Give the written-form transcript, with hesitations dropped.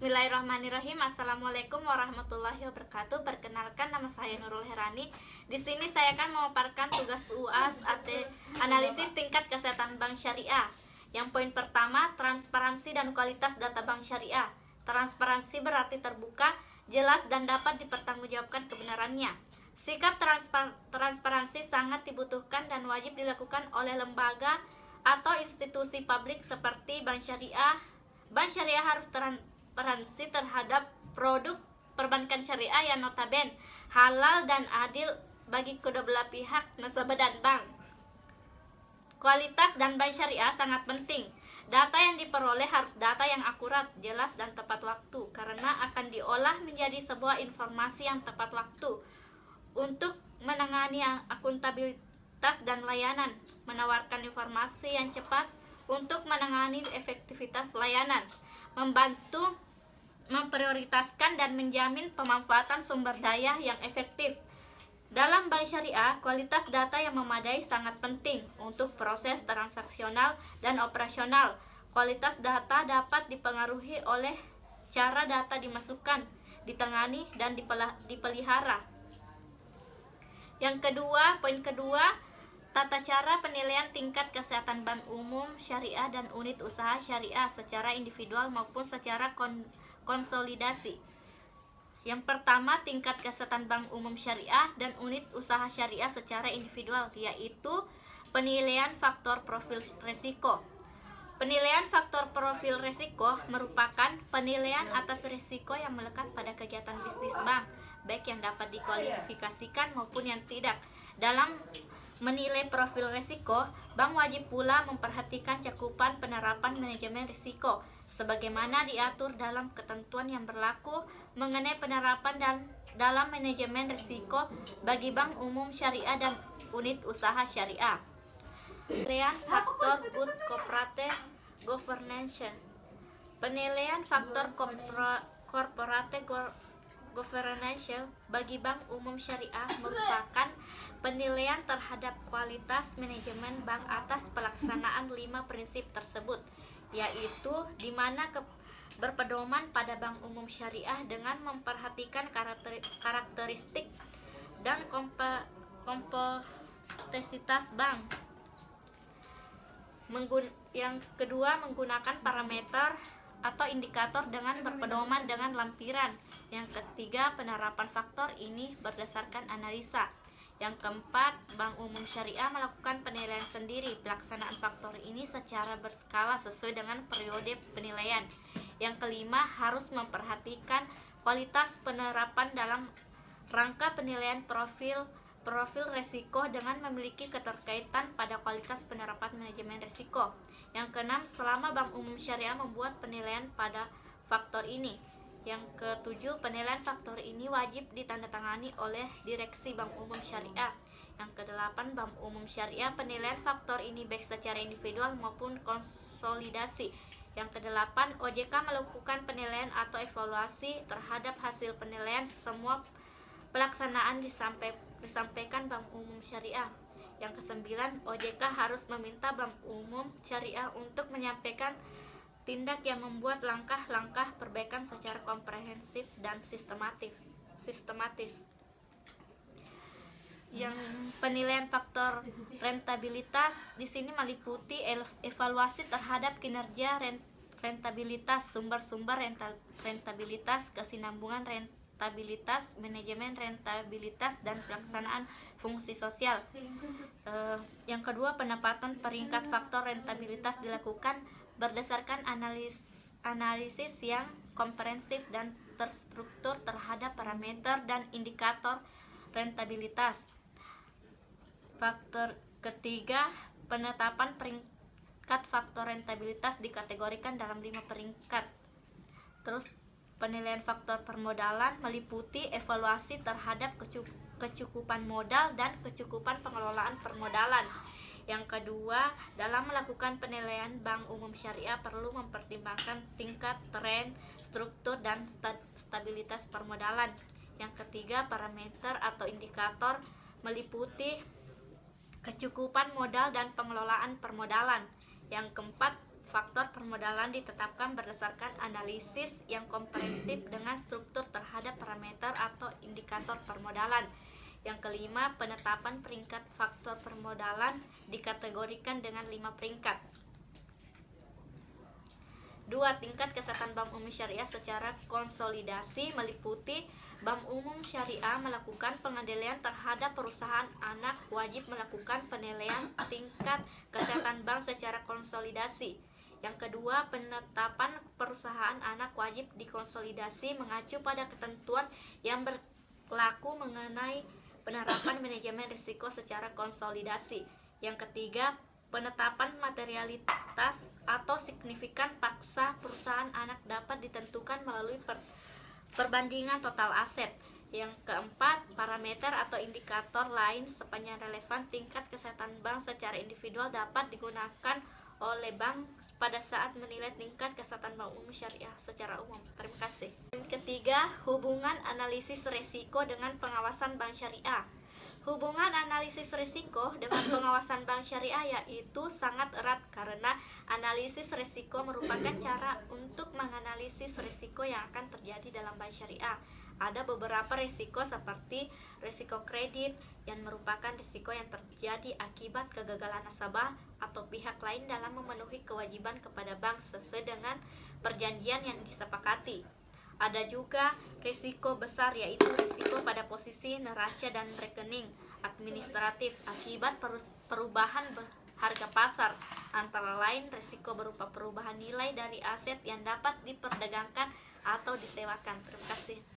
Bismillahirrahmanirrahim. Assalamualaikum warahmatullahi wabarakatuh. Perkenalkan, nama saya Nurul Herani. Di sini saya akan memaparkan tugas UAS analisis tingkat kesehatan bank syariah. Yang poin pertama, transparansi dan kualitas data bank syariah. Transparansi berarti terbuka, jelas, dan dapat dipertanggungjawabkan kebenarannya. Sikap transparansi sangat dibutuhkan dan wajib dilakukan oleh lembaga atau institusi publik seperti bank syariah. Bank syariah harus transparansi terhadap produk perbankan syariah yang notabene halal dan adil bagi kedua belah pihak, nasabah dan bank. Kualitas dan bank syariah sangat penting. Data yang diperoleh harus data yang akurat, jelas, dan tepat waktu, karena akan diolah menjadi sebuah informasi yang tepat waktu untuk menangani akuntabilitas dan layanan, menawarkan informasi yang cepat untuk menangani efektivitas layanan, membantu memprioritaskan dan menjamin pemanfaatan sumber daya yang efektif. Dalam bank syariah, kualitas data yang memadai sangat penting untuk proses transaksional dan operasional. Kualitas data dapat dipengaruhi oleh cara data dimasukkan, ditangani, dan dipelihara. Poin kedua, tata cara penilaian tingkat kesehatan bank umum syariah dan unit usaha syariah secara individual maupun secara konsolidasi. Yang pertama, tingkat kesehatan bank umum syariah dan unit usaha syariah secara individual, yaitu penilaian faktor profil risiko. Penilaian faktor profil risiko merupakan penilaian atas risiko yang melekat pada kegiatan bisnis bank, baik yang dapat dikualifikasikan maupun yang tidak. Dalam menilai profil risiko, bank wajib pula memperhatikan cakupan penerapan manajemen risiko sebagaimana diatur dalam ketentuan yang berlaku mengenai penerapan dan dalam manajemen risiko bagi bank umum syariah dan unit usaha syariah. Penilaian faktor good corporate governance. Penilaian faktor corporate governance bagi bank umum syariah merupakan penilaian terhadap kualitas manajemen bank atas pelaksanaan 5 prinsip tersebut, yaitu di mana berpedoman pada bank umum syariah dengan memperhatikan karakteristik dan kompleksitas bank. Yang kedua, menggunakan parameter atau indikator dengan berpedoman dengan lampiran. Yang ketiga, penerapan faktor ini berdasarkan analisa. Yang keempat, bank umum syariah melakukan penilaian sendiri. Pelaksanaan faktor ini secara berskala sesuai dengan periode penilaian. Yang kelima, harus memperhatikan kualitas penerapan dalam rangka penilaian profil resiko dengan memiliki keterkaitan pada kualitas penerapan manajemen risiko. Yang keenam, selama bank umum syariah membuat penilaian pada faktor ini. Yang ketujuh, penilaian faktor ini wajib ditandatangani oleh direksi bank umum syariah. Yang kedelapan, bank umum syariah penilaian faktor ini baik secara individual maupun konsolidasi. Yang kedelapan, OJK melakukan penilaian atau evaluasi terhadap hasil penilaian semua pelaksanaan disampaikan bank umum syariah. Yang kesembilan, OJK harus meminta bank umum syariah untuk menyampaikan tindak yang membuat langkah-langkah perbaikan secara komprehensif dan sistematis. Yang penilaian faktor rentabilitas di sini meliputi evaluasi terhadap kinerja rentabilitas, sumber-sumber rentabilitas, kesinambungan rentabilitas, manajemen rentabilitas, dan pelaksanaan fungsi sosial. Yang kedua, penempatan peringkat faktor rentabilitas dilakukan berdasarkan analisis yang komprehensif dan terstruktur terhadap parameter dan indikator rentabilitas. Faktor ketiga, penetapan peringkat faktor rentabilitas dikategorikan dalam 5 peringkat. Terus penilaian faktor permodalan meliputi evaluasi terhadap kecukupan modal dan kecukupan pengelolaan permodalan. Yang kedua, dalam melakukan penilaian bank umum syariah perlu mempertimbangkan tingkat tren, struktur, dan stabilitas permodalan. Yang ketiga, parameter atau indikator meliputi kecukupan modal dan pengelolaan permodalan. Yang keempat, faktor permodalan ditetapkan berdasarkan analisis yang komprehensif dengan struktur terhadap parameter atau indikator permodalan. Yang kelima, penetapan peringkat faktor permodalan dikategorikan dengan 5 peringkat. 2. Tingkat kesehatan bank umum syariah secara konsolidasi meliputi bank umum syariah melakukan pengendalian terhadap perusahaan anak, wajib melakukan penilaian tingkat kesehatan bank secara konsolidasi. Yang kedua, penetapan perusahaan anak wajib dikonsolidasi mengacu pada ketentuan yang berlaku mengenai penerapan manajemen risiko secara konsolidasi. Yang ketiga, penetapan materialitas atau signifikan paksa perusahaan anak dapat ditentukan melalui perbandingan total aset. Yang keempat, parameter atau indikator lain sepanjang relevan tingkat kesehatan bank secara individual dapat digunakan oleh bank pada saat menilai tingkat kesehatan bank umum syariah secara umum. Terima kasih. Yang ketiga, hubungan analisis risiko dengan pengawasan bank syariah. Hubungan analisis risiko dengan pengawasan bank syariah yaitu sangat erat karena analisis risiko merupakan cara untuk menganalisis risiko yang akan terjadi dalam bank syariah. Ada beberapa risiko seperti risiko kredit yang merupakan risiko yang terjadi akibat kegagalan nasabah atau pihak lain dalam memenuhi kewajiban kepada bank sesuai dengan perjanjian yang disepakati. Ada juga risiko besar yaitu risiko pada posisi neraca dan rekening administratif akibat perubahan harga pasar, antara lain risiko berupa perubahan nilai dari aset yang dapat diperdagangkan atau disewakan. Terima kasih.